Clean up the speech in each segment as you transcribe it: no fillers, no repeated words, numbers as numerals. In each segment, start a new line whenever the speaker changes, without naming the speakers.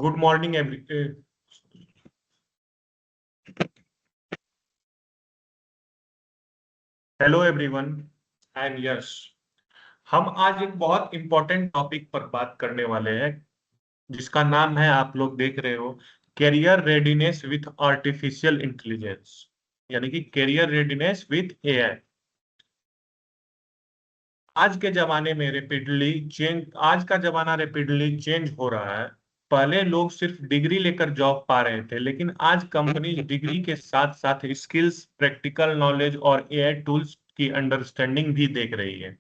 Good morning every hello everyone, I am Yash. हम आज एक बहुत इंपॉर्टेंट टॉपिक पर बात करने वाले हैं, जिसका नाम है, आप लोग देख रहे हो, career readiness with artificial intelligence, यानी कि कैरियर रेडीनेस विथ एआई। आज का जमाना रेपिडली चेंज हो रहा है। पहले लोग सिर्फ डिग्री लेकर जॉब पा रहे थे, लेकिन आज कंपनी डिग्री के साथ साथ स्किल्स, प्रैक्टिकल नॉलेज और एआई टूल्स की अंडरस्टैंडिंग भी देख रही है।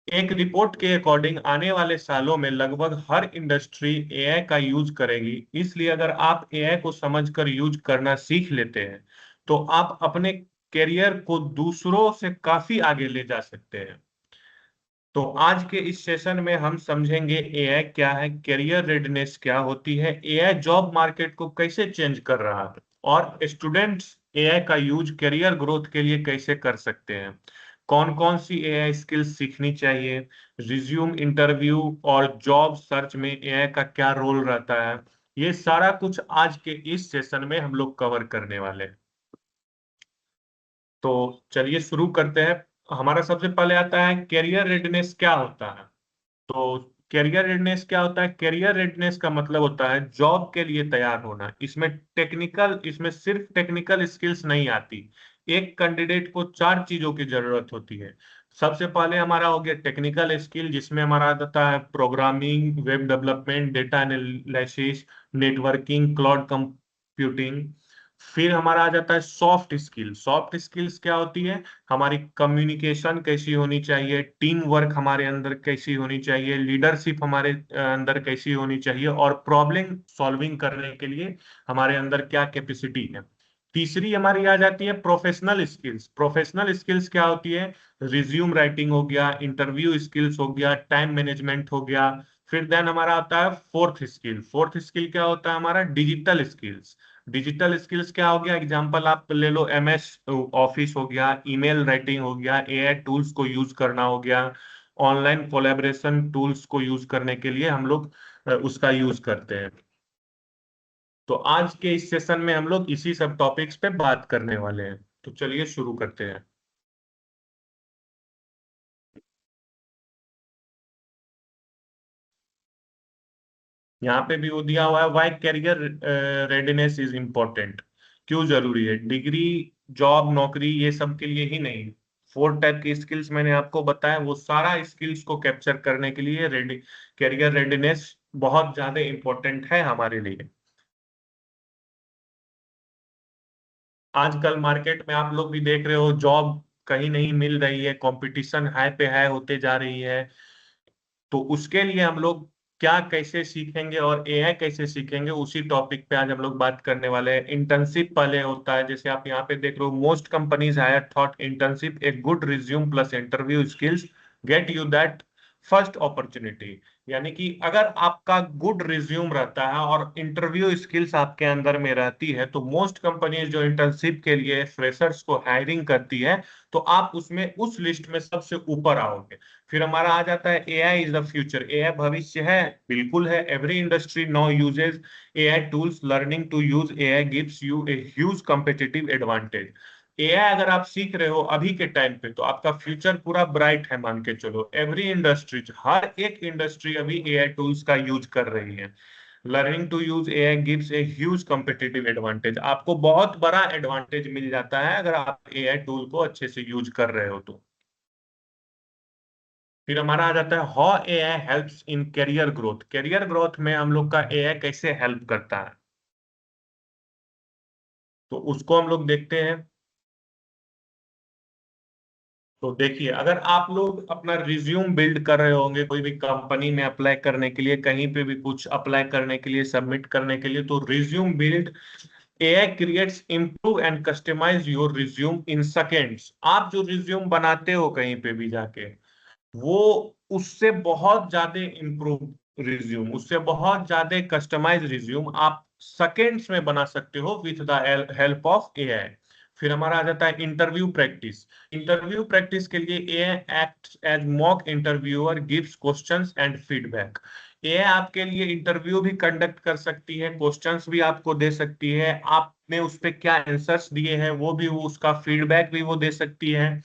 एक रिपोर्ट के अकॉर्डिंग आने वाले सालों में लगभग हर इंडस्ट्री एआई का यूज करेगी। इसलिए अगर आप एआई को समझकर यूज करना सीख लेते हैं, तो आप अपने करियर को दूसरों से काफी आगे ले जा सकते हैं। तो आज के इस सेशन में हम समझेंगे एआई क्या है, करियर रेडनेस क्या होती है, एआई जॉब मार्केट को कैसे चेंज कर रहा है, और स्टूडेंट्स एआई का यूज करियर ग्रोथ के लिए कैसे कर सकते हैं। कौन कौन सी एआई स्किल्स सीखनी चाहिए, रिज्यूम इंटरव्यू और जॉब सर्च में एआई का क्या रोल रहता है, ये सारा कुछ आज के इस सेशन में हम लोग कवर करने वाले हैं। तो चलिए शुरू करते हैं। हमारा सबसे पहले आता है कैरियर रेडनेस क्या होता है। तो कैरियर रेडनेस क्या होता है? कैरियर रेडनेस का मतलब होता है जॉब के लिए तैयार होना। इसमें सिर्फ टेक्निकल स्किल्स नहीं आती। एक कैंडिडेट को चार चीजों की जरूरत होती है। सबसे पहले हमारा हो गया टेक्निकल स्किल, जिसमें हमारा आता है programming, web development, data analysis, networking, cloud computing. फिर हमारा आ जाता है सॉफ्ट स्किल। सॉफ्ट स्किल्स क्या होती है? हमारी कम्युनिकेशन कैसी होनी चाहिए, टीम वर्क हमारे अंदर कैसी होनी चाहिए, लीडरशिप हमारे अंदर कैसी होनी चाहिए, और प्रॉब्लम सॉल्विंग करने के लिए हमारे अंदर क्या कैपेसिटी है। तीसरी हमारी आ जाती है प्रोफेशनल स्किल्स। प्रोफेशनल स्किल्स क्या होती है? रिज्यूम राइटिंग हो गया, इंटरव्यू स्किल्स हो गया, टाइम मैनेजमेंट हो गया। फिर देन हमारा आता है फोर्थ स्किल। फोर्थ स्किल क्या होता है? हमारा डिजिटल स्किल्स। डिजिटल स्किल्स क्या हो गया? एग्जांपल आप ले लो, एमएस ऑफिस हो गया, ईमेल राइटिंग हो गया, एआई टूल्स को यूज करना हो गया, ऑनलाइन कोलैबोरेशन टूल्स को यूज करने के लिए हम लोग उसका यूज करते हैं। तो आज के इस सेशन में हम लोग इसी सब टॉपिक्स पे बात करने वाले हैं। तो चलिए शुरू करते हैं। यहाँ पे भी वो दिया हुआ है, why career readiness is important. क्यों जरूरी है? डिग्री, जॉब, नौकरी, ये सब के लिए ही नहीं। फोर टाइप की स्किल्स मैंने आपको बताया, वो सारा स्किल्स को कैप्चर करने के लिए कैरियर रेडीनेस बहुत ज्यादा इम्पोर्टेंट है हमारे लिए। आजकल मार्केट में आप लोग भी देख रहे हो, जॉब कहीं नहीं मिल रही है, कंपटीशन हाई पे हाई होते जा रही है। तो उसके लिए हम लोग क्या कैसे सीखेंगे और एआई कैसे सीखेंगे, उसी टॉपिक पे आज हम लोग बात करने वाले हैं। इंटर्नशिप पहले होता है, जैसे आप यहाँ पे देख रहे हो, most companies hire thought internship a good resume plus interview skills get you that first opportunity. यानी कि अगर आपका गुड रिज्यूम रहता है और इंटरव्यू स्किल्स आपके अंदर में रहती है, तो मोस्ट कंपनीज जो इंटर्नशिप के लिए फ्रेशर्स को हायरिंग करती है, तो आप उसमें उस लिस्ट में सबसे ऊपर आओगे। फिर हमारा आ जाता है AI is the future. AI भविष्य है, बिल्कुल है। Every industry now uses AI tools. Learning to use AI gives you a huge competitive advantage. AI अगर आप सीख रहे हो अभी के टाइम पे, तो आपका फ्यूचर पूरा ब्राइट है, मान के चलो। एवरी इंडस्ट्री, हर एक इंडस्ट्री अभी एआई टूल्स का यूज कर रही है। Learning to use AI gives a huge competitive advantage. आपको बहुत बड़ा एडवांटेज मिल जाता है अगर आप एआई टूल को अच्छे से यूज कर रहे हो तो। फिर हमारा आ जाता है how AI helps in career growth. Career growth में हम लोग का एआई कैसे हेल्प करता है, तो उसको हम लोग देखते हैं। तो देखिए, अगर आप लोग अपना रिज्यूम बिल्ड कर रहे होंगे कोई भी कंपनी में अप्लाई करने के लिए, कहीं पे भी कुछ अप्लाई करने के लिए, सबमिट करने के लिए, तो resume build AI creates improve and customise your resume in seconds. आप जो रिज्यूम बनाते हो कहीं पे भी जाके, वो उससे बहुत ज्यादा इम्प्रूव रिज्यूम, उससे बहुत ज्यादा कस्टमाइज रिज्यूम आप सेकेंड्स में बना सकते हो with the help of AI. फिर हमारा आ जाता है इंटरव्यू प्रैक्टिस। इंटरव्यू प्रैक्टिस के लिए AI act as mock interviewer, gives questions and feedback. AI आपके लिए इंटरव्यू भी कंडक्ट कर सकती है, क्वेश्चंस भी आपको दे सकती है, आपने उस पे क्या आंसर्स दिए हैं वो भी, वो उसका फीडबैक भी वो दे सकती है।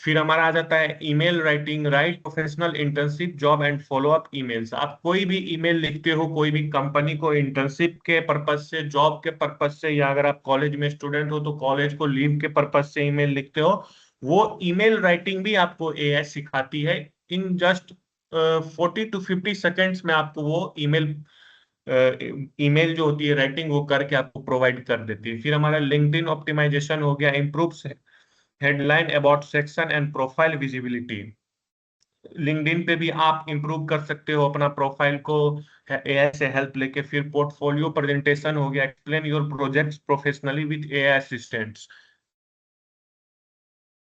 फिर हमारा आ जाता है email writing, right professional internship job and follow up emails. आप कोई भी ईमेल लिखते हो कोई भी कंपनी को इंटर्नशिप के पर्पज से, जॉब के पर्पज से, या अगर आप कॉलेज में स्टूडेंट हो तो कॉलेज को लीव के पर्पज से ईमेल लिखते हो, वो ईमेल राइटिंग भी आपको एआई सिखाती है। इन जस्ट 40 to 50 सेकेंड्स में आपको वो ईमेल जो होती है राइटिंग वो करके आपको प्रोवाइड कर देती है। फिर हमारा लिंक्डइन ऑप्टिमाइजेशन हो गया, improve headline about section and profile visibility. LinkedIn पे भी आप इंप्रूव कर सकते हो अपना प्रोफाइल को एआई से हेल्प लेके। फिर पोर्टफोलियो प्रेजेंटेशन हो गया, explain your projects professionally with AI assistants.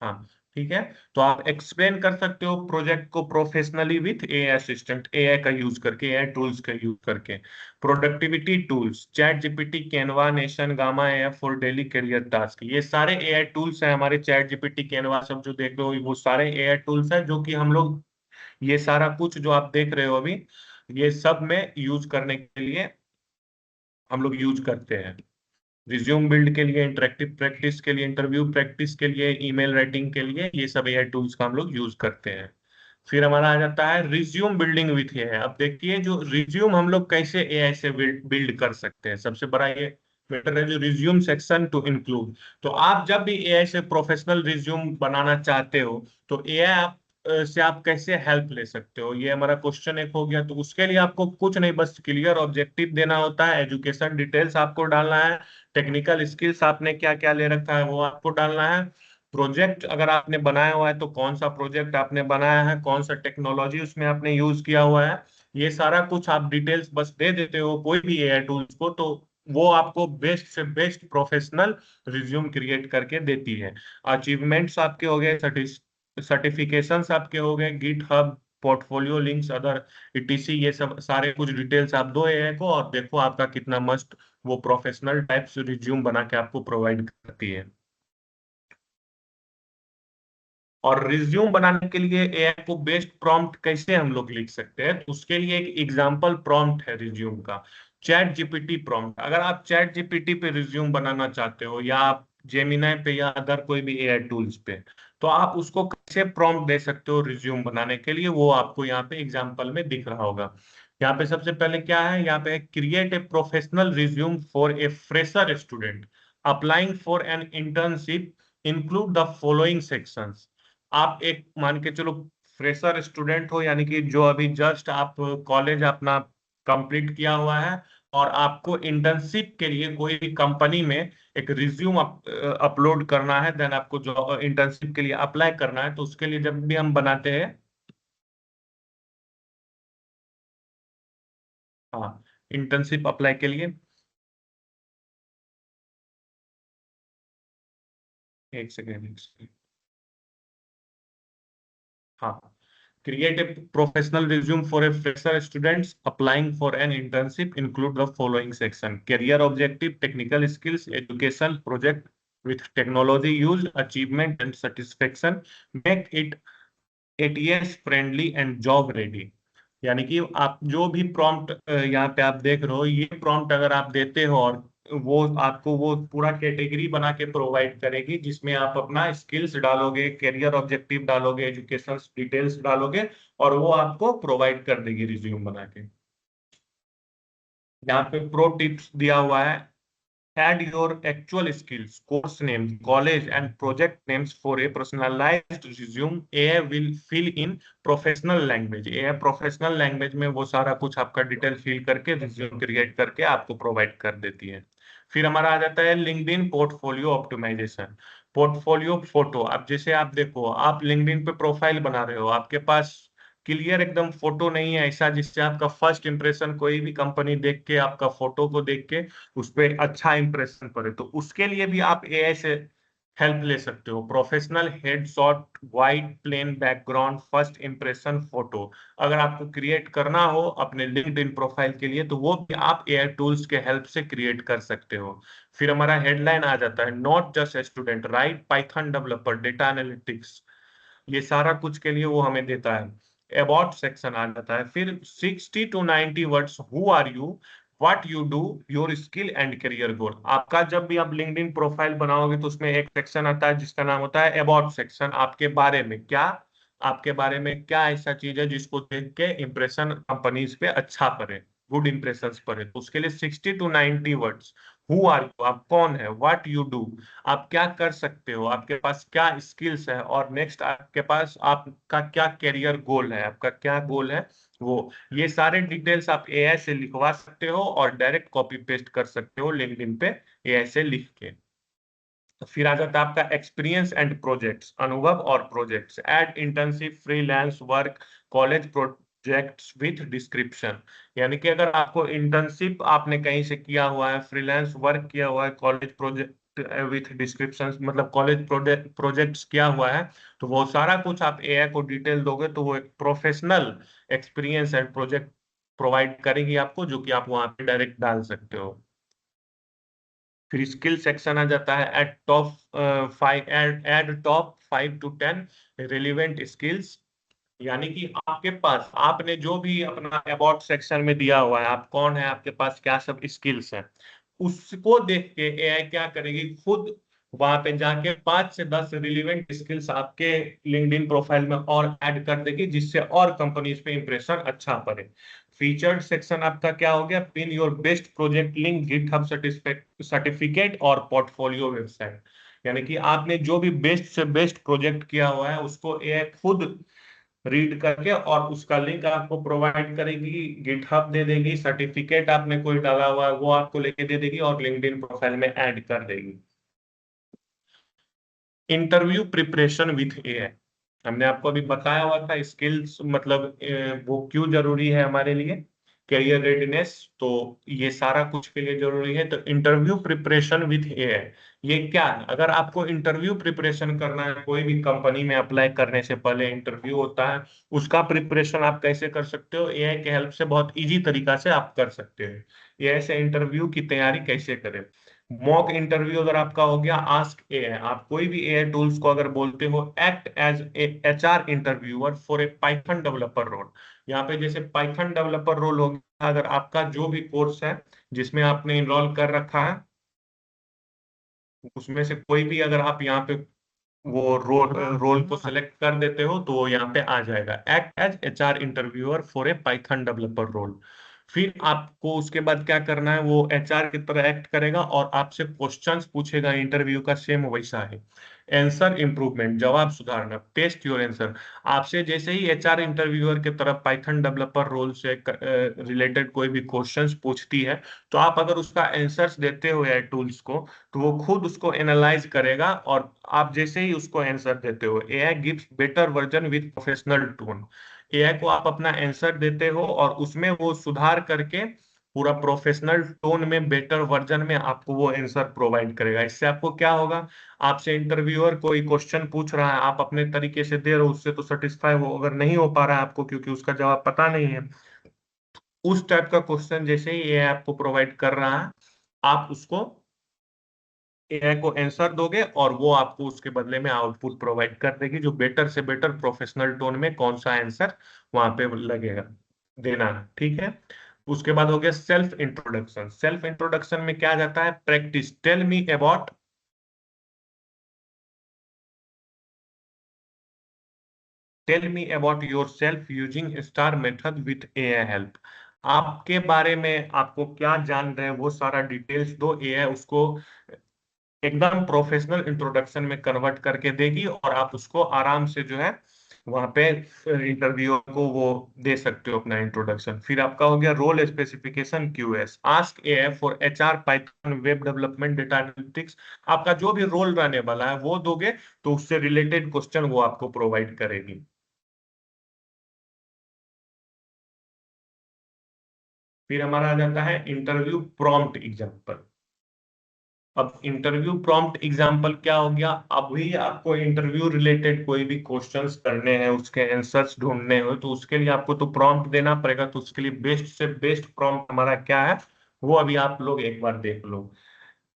हाँ, ठीक है। तो आप एक्सप्लेन कर सकते हो प्रोजेक्ट को professionally with AI assistant, AI का यूज करके, एआई टूल्स का यूज करके। Productivity tools, chat GPT, Canva, nation, gamma AI for daily career task, ये सारे एआई टूल्स हैं हमारे। चैट जीपीटी, कैनवा सब जो देख रहे हो वो सारे एआई टूल्स हैं जो कि हम लोग, ये सारा कुछ जो आप देख रहे हो अभी, ये सब में यूज करने के लिए हम लोग यूज करते हैं। रिज्यूम बिल्ड के लिए, इंटरेक्टिव प्रैक्टिस के लिए, इंटरव्यू प्रैक्टिस के लिए, ईमेल राइटिंग के लिए, ये सब एआई टूल्स का हम लोग यूज करते हैं। फिर हमारा आ जाता है रिज्यूम बिल्डिंग विथ एआई। अब देखिए जो रिज्यूम हम लोग कैसे एआई से बिल्ड कर सकते हैं, सबसे बड़ा ये मैटर है जो रिज्यूम सेक्शन टू इंक्लूड। तो आप जब भी एआई से प्रोफेशनल रिज्यूम बनाना चाहते हो तो एआई आप से आप कैसे हेल्प ले सकते हो, ये हमारा क्वेश्चन एक हो गया। तो उसके लिए आपको कुछ नहीं, बस क्लियर ऑब्जेक्टिव देना होता है, एजुकेशन डिटेल्स आपको डालना है, टेक्निकल स्किल्स आपने क्या क्या ले रखा है वो आपको डालना है, प्रोजेक्ट अगर आपने बनाया हुआ है तो कौन सा प्रोजेक्ट आपने बनाया है, कौन सा टेक्नोलॉजी उसमें आपने यूज किया हुआ है, ये सारा कुछ आप डिटेल्स बस दे देते हो कोई भी एआई टूल्स को, तो वो आपको बेस्ट से बेस्ट प्रोफेशनल रिज्यूम क्रिएट करके देती है। अचीवमेंट्स आपके हो गए, सर्टिफिकेशंस आपके हो गए, GitHub, portfolio links, other ETC, ये सब सारे कुछ डिटेल्स आप दो एआई को और देखो आपका कितना मस्त वो प्रोफेशनल टाइप से रिज्यूम बना के आपको प्रोवाइड करती है। और रिज्यूम बनाने के लिए एआई को बेस्ट प्रॉम्प्ट कैसे हम लोग लिख सकते हैं, तो उसके लिए एक एग्जांपल प्रॉम्प्ट है रिज्यूम का, चैट जीपीटी प्रॉम्प्ट। अगर आप चैट जीपीटी पे रिज्यूम बनाना चाहते हो या आप जेमिनाई पे या अदर कोई भी एआई टूल्स पे, तो आप उसको कैसे प्रॉम्प्ट दे सकते हो रिज्यूम बनाने के लिए, वो आपको यहाँ पे एग्जांपल में दिख रहा होगा। यहाँ पे सबसे पहले क्या है, यहाँ पे create a professional resume for a fresher student applying for an internship, include the following sections. आप एक मान के चलो फ्रेशर स्टूडेंट हो, यानी कि जो अभी जस्ट आप कॉलेज अपना कंप्लीट किया हुआ है और आपको इंटर्नशिप के लिए कोई भी कंपनी में एक रिज्यूम अपलोड करना है, देन आपको जो इंटर्नशिप के लिए अप्लाई करना है, तो उसके लिए जब भी हम बनाते हैं, हाँ, इंटर्नशिप अप्लाई के लिए, एक सेकेंड, एक सेकेंड, हाँ, create a professional resume for a fresher students applying for an internship, include the following section: career objective, technical skills, education, project with technology used, achievement and satisfaction, make it ATS friendly and job ready। यानी कि आप जो भी prompt यहाँ पे आप देख रहे हो, ये प्रॉम्प्ट अगर आप देते हो और वो आपको वो पूरा कैटेगरी बना के प्रोवाइड करेगी, जिसमें आप अपना स्किल्स डालोगे, करियर ऑब्जेक्टिव डालोगे, एजुकेशन डिटेल्स डालोगे, और वो आपको प्रोवाइड कर देगी रिज्यूम बना के। यहाँ पे प्रो टिप्स दिया हुआ है, add your actual skills, course names, college and project names for a personalized resume। AI will fill in professional language। AI professional language में वो सारा कुछ आपका डिटेल फिल करके रिज्यूम क्रिएट करके आपको प्रोवाइड कर देती है। फिर हमारा आ जाता है LinkedIn portfolio optimisation. Portfolio photo, अब जैसे आप देखो, आप लिंक्डइन पे प्रोफाइल बना रहे हो, आपके पास क्लियर एकदम फोटो नहीं है ऐसा जिससे आपका फर्स्ट इंप्रेशन कोई भी कंपनी देख के, आपका फोटो को देख के उस पर अच्छा इंप्रेशन पड़े, तो उसके लिए भी आप एआई से हेल्प ले सकते हो। Professional headshot, white plain background, first impression photo अगर आपको क्रिएट करना हो अपने लिंक्डइन प्रोफाइल के लिए, तो वो भी आप एआई टूल्स के हेल्प से क्रिएट कर सकते हो। फिर हमारा हेडलाइन आ जाता है, not just student right Python developer data analytics, ये सारा कुछ के लिए वो हमें देता है। अबाउट सेक्शन आ जाता है। फिर 60 to 90 words, who are you, what you do, your skill and career goal. आपका जब भी आप लिंक्डइन प्रोफाइल बनाओगे तो उसमें एक सेक्शन आता है जिसका नाम होता है अबाउट सेक्शन। आपके बारे में क्या, आपके बारे में क्या ऐसा चीज है जिसको देख के इंप्रेशन कंपनीज पे अच्छा पड़े, गुड इंप्रेशन पड़े, तो उसके लिए 60 to 90 words. Who are you, आप कौन है, व्हाट यू डू, आप क्या कर सकते हो, आपके पास क्या स्किल्स है, और नेक्स्ट आपके पास आपका क्या करियर गोल है, आपका क्या गोल है वो। ये सारे डिटेल्स आप एआई से लिखवा सकते हो और डायरेक्ट कॉपी पेस्ट कर सकते हो लिंक्डइन पे एआई से लिख के। फिर आ जाता है आपका एक्सपीरियंस एंड प्रोजेक्ट्स, अनुभव और projects. Add internship, freelance work, college projects with description. यानी कि अगर आपको इंटर्नशिप आपने कहीं से किया हुआ है, फ्रीलांस वर्क किया हुआ है, कॉलेज प्रोजेक्ट विथ डिस्क्रिप्शन मतलब कॉलेज प्रोजेक्ट्स किया हुआ है, तो वो सारा कुछ आप एआई को डिटेल दोगे तो वो एक professional experience and project provide करेगी आपको, जो कि आप वहां पे डायरेक्ट डाल सकते हो। फिर स्किल सेक्शन आ जाता है। At top 5, add top 5 to 10 relevant skills. यानी कि आपके पास आपने जो भी अपना अबाउट सेक्शन में दिया हुआ है, आप कौन है, आपके पास क्या सब स्किल्स है, उसको देख के एआई क्या करेगी, खुद वहां पे जाके 5 से 10 रिलेवेंट स्किल्स आपके लिंक्डइन प्रोफाइल में और ऐड कर देगी, जिससे और कंपनीज पे इंप्रेशन अच्छा पड़े। फीचर्ड सेक्शन आपका क्या हो गया, pin your best project link, GitHub certificate और पोर्टफोलियो वेबसाइट। यानी कि आपने जो भी बेस्ट से बेस्ट प्रोजेक्ट किया हुआ है उसको एआई खुद रीड करके और उसका लिंक आपको प्रोवाइड करेगी, गिटहब दे देगी, सर्टिफिकेट आपने कोई डाला हुआ है वो आपको लेके दे देगी और लिंक्डइन प्रोफाइल में ऐड कर देगी। इंटरव्यू प्रिपरेशन विथ एआई, हमने आपको अभी बताया हुआ था स्किल्स मतलब वो क्यों जरूरी है हमारे लिए, करियर रेडीनेस, तो ये सारा कुछ के लिए जरूरी है। तो इंटरव्यू प्रिपरेशन विथ एआई ये क्या है, अगर आपको इंटरव्यू प्रिपरेशन करना है, कोई भी कंपनी में अप्लाई करने से पहले इंटरव्यू होता है, उसका प्रिपरेशन आप कैसे कर सकते हो, एआई के हेल्प से बहुत इजी तरीका से आप कर सकते हो। एआई से इंटरव्यू की तैयारी कैसे करें। मॉक इंटरव्यू अगर आपका हो गया, आस्क एआई, आप कोई भी एआई टूल्स को अगर बोलते हो act as a HR interviewer for a Python developer role. यहाँ पे जैसे पाइथन डेवलपर रोल हो गया, अगर आपका जो भी कोर्स है जिसमें आपने इनरोल कर रखा है, उसमें से कोई भी अगर आप यहाँ पे वो रोल को सेलेक्ट कर देते हो तो वो यहाँ पे आ जाएगा, act as HR interviewer for a Python developer role. फिर आपको उसके बाद क्या करना है, वो एचआर की तरह एक्ट करेगा और आपसे क्वेश्चंस पूछेगा, इंटरव्यू का सेम वैसा है। आंसर इंप्रूवमेंट, जवाब सुधारना, टेस्ट योर आंसर। आपसे जैसे ही एचआर इंटरव्यूअर की तरफ पाइथन डेवलपर रोल से रिलेटेड कोई भी क्वेश्चंस पूछती है, तो आप अगर उसका आंसर्स देते हो एआई टूल्स को, तो वो खुद उसको एनालाइज करेगा और आप जैसे ही उसको आंसर देते हो, AI gives better version with professional tone. AI को आप अपना आंसर देते हो और उसमें वो सुधार करके पूरा प्रोफेशनल टोन में बेटर वर्जन में आपको वो आंसर प्रोवाइड करेगा। इससे आपको क्या होगा, आपसे इंटरव्यूअर कोई क्वेश्चन पूछ रहा है, आप अपने तरीके से दे रहे हो, उससे तो सेटिस्फाई वो अगर नहीं हो पा रहा है आपको क्योंकि उसका जवाब पता नहीं है, उस टाइप का क्वेश्चन जैसे ही एआई आपको प्रोवाइड कर रहा है, आप उसको एआई को आंसर दोगे और वो आपको उसके बदले में आउटपुट प्रोवाइड कर देगी, जो बेटर से बेटर प्रोफेशनल टोन में कौन सा आंसर वहां पे लगेगा देना है, ठीक है। उसके बाद हो गया सेल्फ इंट्रोडक्शन। सेल्फ इंट्रोडक्शन में क्या जाता है, practice, tell me about yourself using STAR method with AI help. आपके बारे में आपको क्या जान रहे हैं वो सारा डिटेल्स दो, एआई उसको एकदम प्रोफेशनल इंट्रोडक्शन में कन्वर्ट करके देगी और आप उसको आराम से जो है वहां पे इंटरव्यू को वो दे सकते हो अपना इंट्रोडक्शन। फिर आपका हो गया role specification Qs, ask AI for HR, Python, web development, data analytics. आपका जो भी रोल रहने वाला है वो दोगे तो उससे रिलेटेड क्वेश्चन वो आपको प्रोवाइड करेगी। फिर हमारा आ जाता है इंटरव्यू प्रॉम्प्ट एग्जाम्पल। अब इंटरव्यू प्रॉम्प्ट एग्जाम्पल क्या हो गया, अभी आपको इंटरव्यू रिलेटेड कोई भी क्वेश्चंस करने हैं, उसके आंसर्स ढूंढने हो, तो उसके लिए आपको तो प्रॉम्प्ट देना पड़ेगा। तो उसके लिए बेस्ट से बेस्ट प्रॉम्प्ट हमारा क्या है वो अभी आप लोग एक बार देख लो।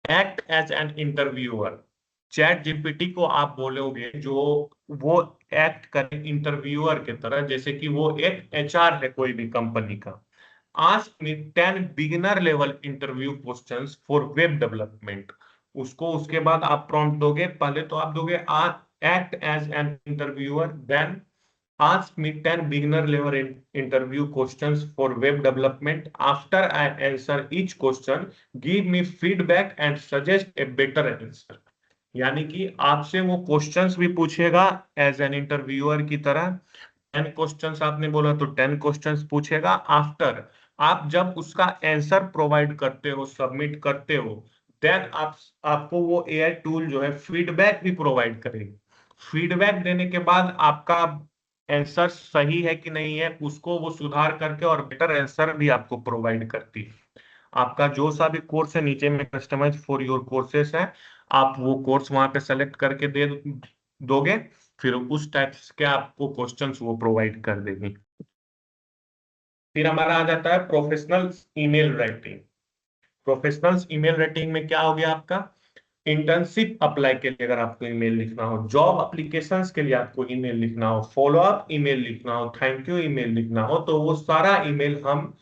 Act as an interviewer, ChatGPT को आप बोलोगे जो वो एक्ट करे इंटरव्यूअर की तरह, जैसे कि वो एक एचआर है कोई भी कंपनी का। Ask me 10 beginner level interview questions for web development. उसको उसके बाद आप प्रॉम्प्ट दोगे, पहले तो आप दोगे act as an interviewer, then ask me 10 beginner level interview questions for web development. After I answer each question, give me feedback and suggest a better answer. यानी कि आपसे वो क्वेश्चंस भी पूछेगा एज एन इंटरव्यूअर की तरह। 10 questions आपने बोला तो 10 क्वेश्चंस पूछेगा। आफ्टर आप जब उसका आंसर प्रोवाइड करते हो, सबमिट करते हो, देन आपको वो एआई टूल जो है फीडबैक भी प्रोवाइड करेगी। फीडबैक देने के बाद आपका आंसर सही है कि नहीं है उसको वो सुधार करके और बेटर आंसर भी आपको प्रोवाइड करती है। आपका जो सा भी कोर्स है, नीचे में कस्टमाइज फॉर योर कोर्सेस है, आप वो कोर्स वहां पे सेलेक्ट करके दे दोगे, फिर उस टाइप के आपको क्वेश्चंस वो प्रोवाइड कर देगी। फिर हमारा आ जाता है professional email writing. Professional email writing में क्या हो गया आपका, इंटर्नशिप अप्लाई के लिए अगर आपको ईमेल लिखना हो, जॉब एप्लीकेशंस के लिए आपको ईमेल लिखना हो, फॉलो अप ईमेल लिखना हो, थैंक यू ईमेल लिखना हो, तो वो सारा ईमेल हम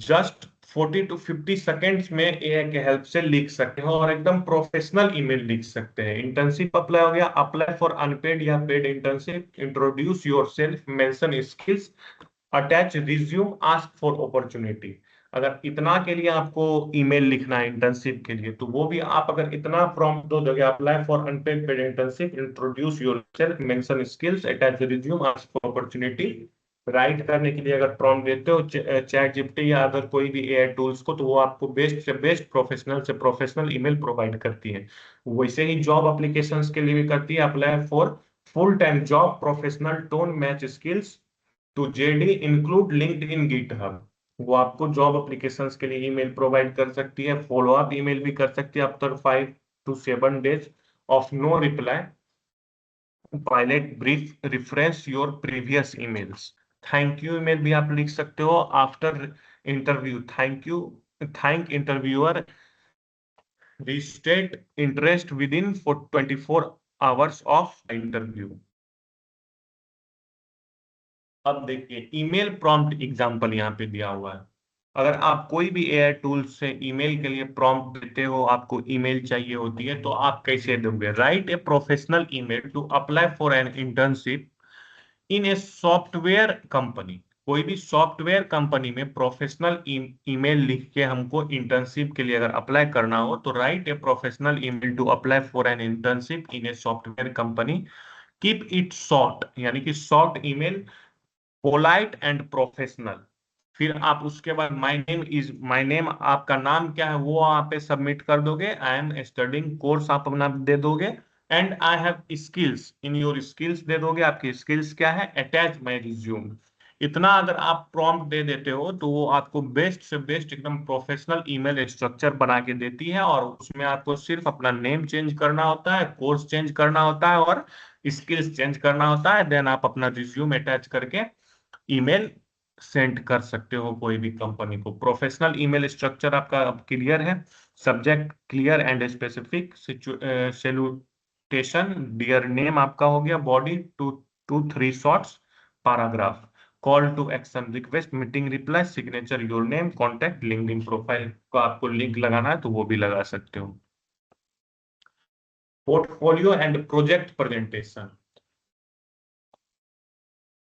जस्ट 40 to 50 सेकेंड्स में एआई के हेल्प से लिख सकते हैं और एकदम प्रोफेशनल ईमेल लिख सकते हैं। इंटर्नशिप अप्लाई हो गया, अप्लाई फॉर अनपेड या paid internship, introduce yourself, mention skills, attach resume, ask for opportunity. अगर इतना के लिए आपको ईमेल लिखना है इंटर्नशिप के लिए, तो वो भी आप अगर इतना प्रॉम्प्ट दो दोगे, apply for unpaid paid internship, introduce yourself, mention skills, attach resume, ask for opportunity, write करने के लिए अगर प्रॉम्प्ट देते हो चैट जीपीटी या अगर कोई भी एआई टूल्स को, तो वो आपको बेस्ट से बेस्ट, प्रोफेशनल से प्रोफेशनल ईमेल प्रोवाइड करती है। वैसे ही जॉब एप्लीकेशंस के लिए भी करती है, apply for full time job, professional tone match skills to JD, include LinkedIn GitHub. वो आपको जॉब एप्लीकेशंस के लिए ईमेल प्रोवाइड कर सकती है, फॉलो अप ईमेल भी कर सकती है after 5 to 7 days of no reply, polite brief reference your previous emails. Thank you email भी आप लिख सकते हो after interview, thank you, thank interviewer, restate interest within for 24 hours of interview. अब देखिए ईमेल प्रॉम्प्ट एग्जांपल यहाँ पे दिया हुआ है। अगर आप कोई भी एआई टूल से ईमेल के लिए प्रॉम्प्ट देते हो, आपको ईमेल चाहिए होती है, तो आप कैसे दोगे, write a professional email to apply for an internship in a software company. कोई भी सॉफ्टवेयर कंपनी में प्रोफेशनल ईमेल लिख के हमको इंटर्नशिप के लिए अगर अप्लाई करना हो, तो write a professional email to apply for an internship in a software company, keep it short, यानी कि short email, polite and professional. फिर आप उसके बाद माई नेम, आपका नाम क्या है वो वहां पे सबमिट कर दोगे, आई एम स्टडिंग कोर्स आप अपना दे दोगे, and I have skills, in your skills दे दोगे, आपकी स्किल्स क्या है, अटैच माई रिज्यूम। इतना अगर आप प्रॉम्प्ट दे देते हो, तो वो आपको बेस्ट से बेस्ट एकदम प्रोफेशनल ईमेल स्ट्रक्चर बना के देती है, और उसमें आपको सिर्फ अपना नेम चेंज करना होता है, कोर्स चेंज करना होता है और स्किल्स चेंज करना होता है, देन आप अपना रिज्यूम अटैच करके ईमेल सेंड कर सकते हो कोई भी कंपनी को। प्रोफेशनल ईमेल स्ट्रक्चर आपका अब क्लियर है, subject clear and specific, salutation, dear name आपका हो गया, body 2 to 3 shorts, paragraph, call to action, request, meeting reply, signature, your name, contact, LinkedIn profile का आपको लिंक लगाना है तो वो भी लगा सकते हो। Portfolio and project presentation,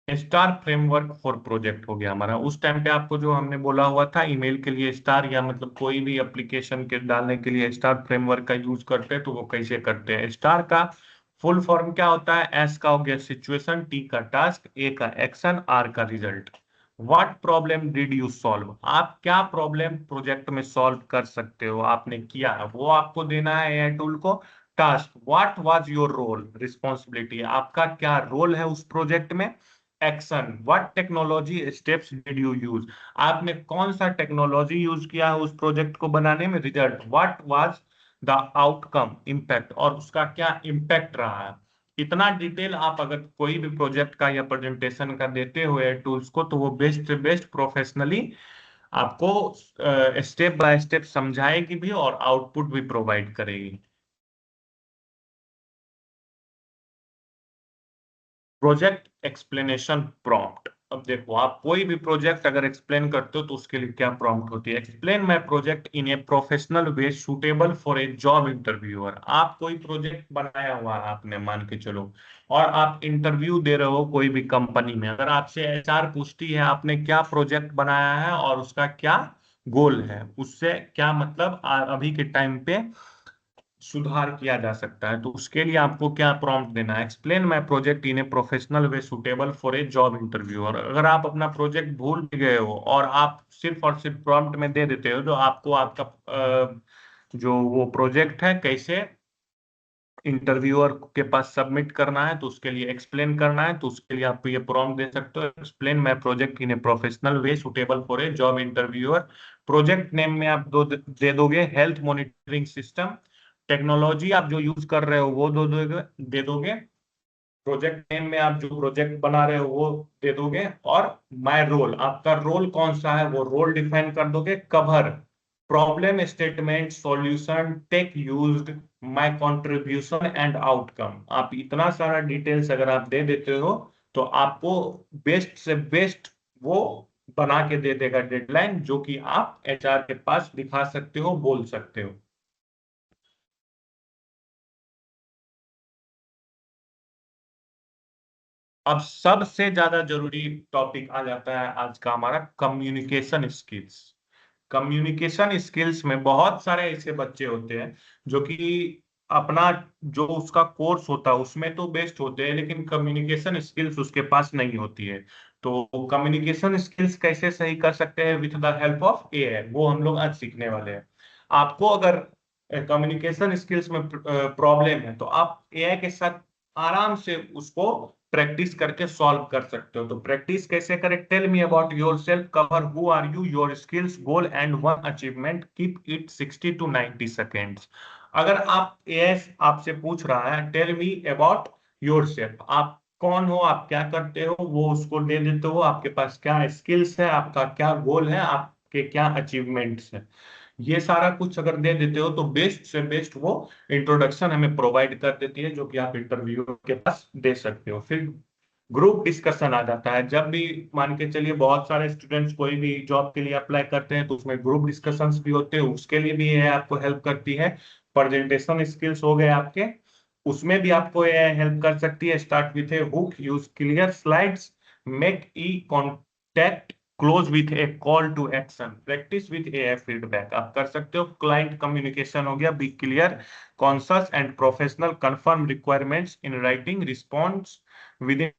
star framework for project हो गया हमारा। उस टाइम पे आपको जो हमने बोला हुआ था ईमेल के लिए स्टार, या मतलब कोई भी एप्लीकेशन के डालने के लिए स्टार फ्रेमवर्क का यूज करते हैं, तो वो कैसे करते हैं। स्टार का फुल फॉर्म क्या होता है, एस का हो गया सिचुएशन, टी का टास्क, ए का एक्शन, आर का result. What problem did you solve, आप क्या प्रॉब्लम प्रोजेक्ट में सॉल्व कर सकते हो, आपने किया वो आपको देना है एआई टूल को। Task, what was your role, responsibility, आपका क्या रोल है उस प्रोजेक्ट में। Action, what technology steps did you use, आपने कौन सा टेक्नोलॉजी यूज किया है उस प्रोजेक्ट को बनाने में। Result, what was the outcome, impact, और उसका क्या इम्पैक्ट रहा है। इतना डिटेल आप अगर कोई भी प्रोजेक्ट का या प्रेजेंटेशन का देते हुए टूल्स को, तो वो बेस्ट से बेस्ट प्रोफेशनली आपको स्टेप बाय स्टेप समझाएगी भी और आउटपुट भी प्रोवाइड करेगी। Project explanation prompt. अब देखो, आप कोई भी प्रोजेक्ट अगर एक्सप्लेन करते हो तो उसके लिए क्या प्रॉम्प्ट होती है? Explain my project in a professional way suitable for a job interviewer. आप कोई प्रोजेक्ट बनाया हुआ है आपने, मान के चलो, और आप इंटरव्यू दे रहे हो कोई भी कंपनी में। अगर आपसे एचआर पूछती है आपने क्या प्रोजेक्ट बनाया है और उसका क्या गोल है, उससे क्या मतलब अभी के टाइम पे सुधार किया जा सकता है, तो उसके लिए आपको क्या प्रॉम्प्ट देना है? Explain my project in a professional way suitable for a job interview. और अगर आप अपना प्रोजेक्ट भूल भी गए हो और आप सिर्फ और सिर्फ प्रॉम्प्ट में दे देते हो, तो आपको आपका जो वो प्रोजेक्ट है कैसे इंटरव्यूअर के पास सबमिट करना है, तो उसके लिए एक्सप्लेन करना है, तो उसके लिए आप ये प्रॉम्प्ट दे सकते हो, explain my project in a professional way suitable for a job interviewer. Project name में आप दे दोगे हेल्थ मॉनिटरिंग सिस्टम। टेक्नोलॉजी आप जो यूज कर रहे हो वो दे दोगे। प्रोजेक्ट नेम में आप जो प्रोजेक्ट बना रहे हो वो दे दोगे। और माय रोल, आपका रोल कौन सा है वो रोल डिफाइन कर दोगे। Cover, problem statement, solution, tech used, my contribution and outcome. आप इतना सारा डिटेल्स अगर आप दे देते हो तो आपको बेस्ट से बेस्ट वो बना के दे देगा डेडलाइन, जो कि आप एचआर के पास दिखा सकते हो, बोल सकते हो। अब सबसे ज्यादा जरूरी टॉपिक आ जाता है आज का हमारा, कम्युनिकेशन स्किल्स। कम्युनिकेशन स्किल्स में बहुत सारे ऐसे बच्चे होते हैं जो कि अपना जो उसका कोर्स होता है उसमें तो बेस्ट होते हैं, लेकिन कम्युनिकेशन स्किल्स उसके पास नहीं होती है। तो कम्युनिकेशन स्किल्स कैसे सही कर सकते हैं with the help of AI, वो हम लोग आज सीखने वाले हैं। आपको अगर कम्युनिकेशन स्किल्स में प्रॉब्लम है तो आप एआई के साथ आराम से उसको प्रैक्टिस करके सॉल्व कर सकते हो। तो प्रैक्टिस कैसे करें? Tell me about yourself, cover who are you, your skills, goal and one achievement, keep it 60 to 90 seconds. अगर आप एआई आपसे पूछ रहा है tell me about yourself, आप कौन हो, आप क्या करते हो, वो उसको दे देते हो, आपके पास क्या स्किल्स है, आपका क्या गोल है, आपके क्या अचीवमेंट्स है, ये सारा कुछ अगर दे देते हो तो बेस्ट से बेस्ट वो इंट्रोडक्शन हमें प्रोवाइड कर देती है, जो कि आप इंटरव्यू के पास दे सकते हो। फिर ग्रुप डिस्कशन आ जाता है। जब भी मान के चलिए बहुत सारे स्टूडेंट्स कोई भी जॉब के लिए अप्लाई करते हैं तो उसमें ग्रुप डिस्कशंस भी होते हैं, उसके लिए भी ये आपको हेल्प करती है। प्रेजेंटेशन स्किल्स हो गए आपके, उसमें भी आपको ये हेल्प कर सकती है। Start with a hook, use clear slides, make eye contact, close with a call to action, practice with a feedback. आप कर सकते हो। क्लाइंट कम्युनिकेशन हो गया, be clear, concise and professional, confirm requirements in writing, response within.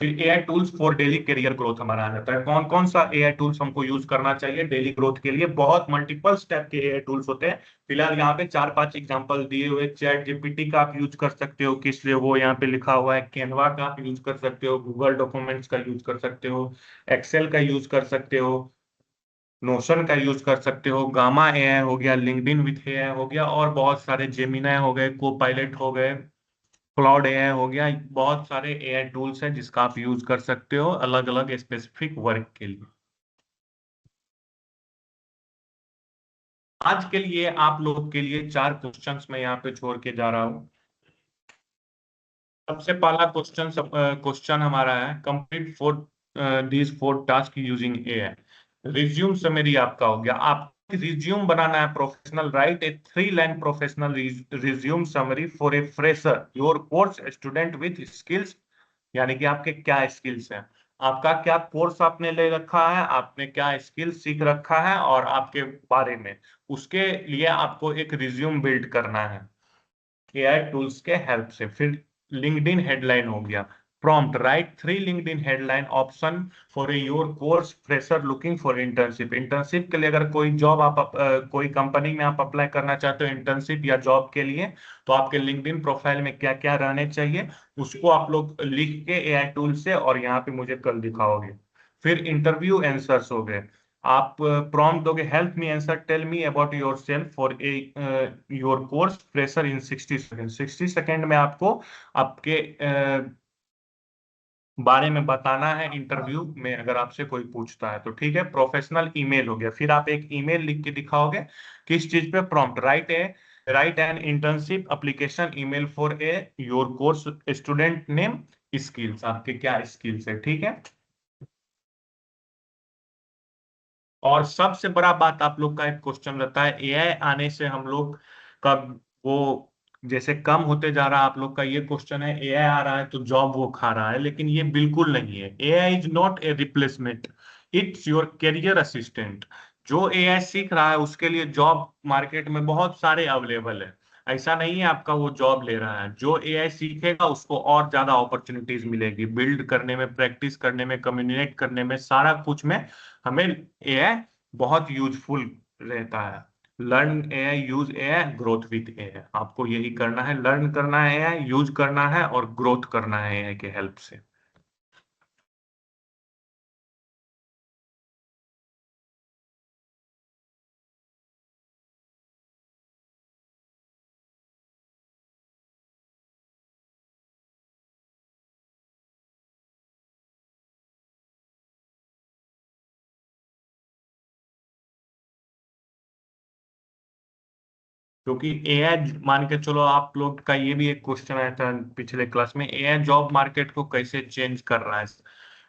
फिर AI tools for daily career growth हमारा आ जाता है। कौन कौन सा एआई टूल्स हमको यूज करना चाहिए डेली ग्रोथ के लिए? बहुत मल्टीपल स्टेप के एआई टूल्स होते हैं। फिलहाल यहाँ पे 4-5 एग्जांपल दिए हुए। चैट जीपीटी का आप यूज कर सकते हो, किस लिए वो यहाँ पे लिखा हुआ है। कैनवा का आप यूज कर सकते हो, गूगल डॉक्यूमेंट्स का यूज कर सकते हो, एक्सेल का यूज कर सकते हो, नोशन का यूज कर सकते हो, गामा एआई हो गया, लिंक्डइन विथ एआई हो गया, और बहुत सारे जेमिनाई हो गए, को पायलट हो गए, क्लाउड एआई हो गया। बहुत सारे एआई टूल्स हैं जिसका आप यूज कर सकते हो अलग अलग स्पेसिफिक वर्क के लिए। आज के लिए आप लोग के लिए 4 क्वेश्चंस मैं यहाँ पे छोड़ के जा रहा हूँ। सबसे पहला क्वेश्चन हमारा है, complete four these 4 task using AI. Resume summary आपका हो गया। आप रिज्यूम बनाना है professional, right A 3 line professional resume summary for a fresher, your course student with skills. यानी कि आपके क्या स्किल्स हैं, आपका क्या कोर्स आपने ले रखा है, आपने क्या स्किल सीख रखा है, और आपके बारे में उसके लिए आपको एक रिज्यूम बिल्ड करना है एआई टूल्स के हेल्प से। फिर लिंक्डइन हेडलाइन हो गया। Prompt, right 3 LinkedIn headline option for your course fresher looking for internship. Internship के लिए अगर कोई जॉब कोई कंपनी में आप अप्लाई करना चाहते हो इंटर्नशिप या जॉब के लिए, तो आपके लिंक्डइन प्रोफाइल में क्या क्या रहने चाहिए उसको आप लोग लिख के एआई टूल से और यहाँ पे मुझे कल दिखाओगे। फिर इंटरव्यू आंसर्स हो गए। आप प्रॉम्प्ट दोगे, help me answer, tell me about yourself for a your course fresher in 60 second. 60 second में आपको आपके बारे में बताना है इंटरव्यू में, अगर आपसे कोई पूछता है तो। ठीक है, प्रोफेशनल ईमेल हो गया। फिर आप एक ईमेल लिख के दिखाओगे, किस चीज पे? Prompt right an internship application email for a your course student name skills, आपके क्या स्किल्स है। ठीक है। और सबसे बड़ा बात आप लोग का एक क्वेश्चन रहता है, एआई आने से हम लोग का वो जैसे कम होते जा रहा है, आप लोग का ये क्वेश्चन है एआई आ रहा है तो जॉब वो खा रहा है, लेकिन ये बिल्कुल नहीं है। AI is not a replacement, it's your career assistant. जो एआई सीख रहा है उसके लिए जॉब मार्केट में बहुत सारे अवेलेबल है। ऐसा नहीं है आपका वो जॉब ले रहा है। जो एआई सीखेगा उसको और ज्यादा अपॉर्चुनिटीज मिलेगी, बिल्ड करने में, प्रैक्टिस करने में, कम्युनिकेट करने में, सारा कुछ में हमें एआई बहुत यूजफुल रहता है। Learn AI, use AI, growth with AI. आपको यही करना है, लर्न करना है एआई, यूज करना है और ग्रोथ करना है एआई के हेल्प से। क्योंकि एआई, मान के चलो आप लोग का ये भी एक क्वेश्चन आया था पिछले क्लास में, एआई जॉब मार्केट को कैसे चेंज कर रहा है।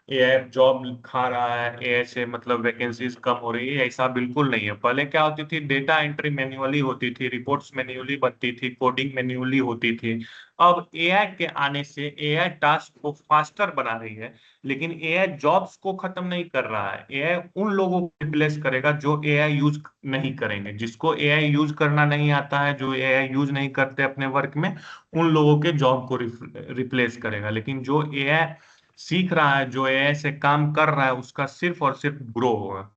एआई जॉब खा रहा है, एआई से मतलब वैकेंसीज कम हो रही है, ऐसा बिल्कुल नहीं है। पहले क्या होती थी, डेटा एंट्री मैन्युअली होती थी, रिपोर्ट्स मैन्युअली बनती थी, कोडिंग मैन्युअली होती थी। अब एआई के आने से एआई टास्क को फास्टर बना रही है, लेकिन एआई जॉब्स को खत्म नहीं कर रहा है। एआई उन लोगों को रिप्लेस करेगा जो एआई यूज नहीं करेंगे। जिसको एआई यूज करना नहीं आता है, जो एआई यूज नहीं करते अपने वर्क में, उन लोगों के जॉब को रिप्लेस करेगा। लेकिन जो एआई सीख रहा है, जो एआई से काम कर रहा है, उसका सिर्फ और सिर्फ ग्रो होगा।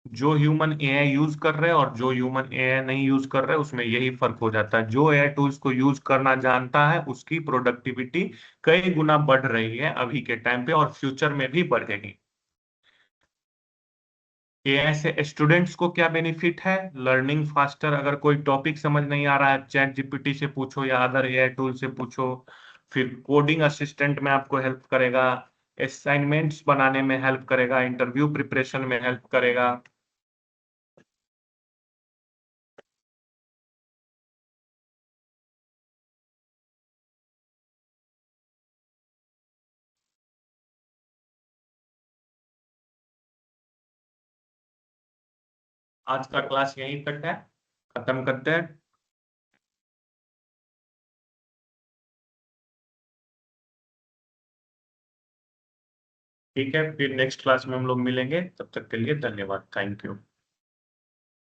जो ह्यूमन एआई यूज कर रहे हैं और जो ह्यूमन एआई नहीं यूज कर रहे हैं, उसमें यही फर्क हो जाता है। जो एआई टूल्स को यूज करना जानता है उसकी प्रोडक्टिविटी कई गुना बढ़ रही है अभी के टाइम पे, और फ्यूचर में भी बढ़ेगी। एआई से स्टूडेंट्स को क्या बेनिफिट है? Learning faster. अगर कोई टॉपिक समझ नहीं आ रहा है, चैट जीपीटी से पूछो या अदर एआई टूल से पूछो। फिर कोडिंग असिस्टेंट में आपको हेल्प करेगा, असाइनमेंट्स बनाने में हेल्प करेगा, इंटरव्यू प्रिपरेशन में हेल्प करेगा। आज का क्लास यहीं तक है, खत्म करते हैं। ठीक है, फिर नेक्स्ट क्लास में हम लोग मिलेंगे। तब तक के लिए धन्यवाद, थैंक यू।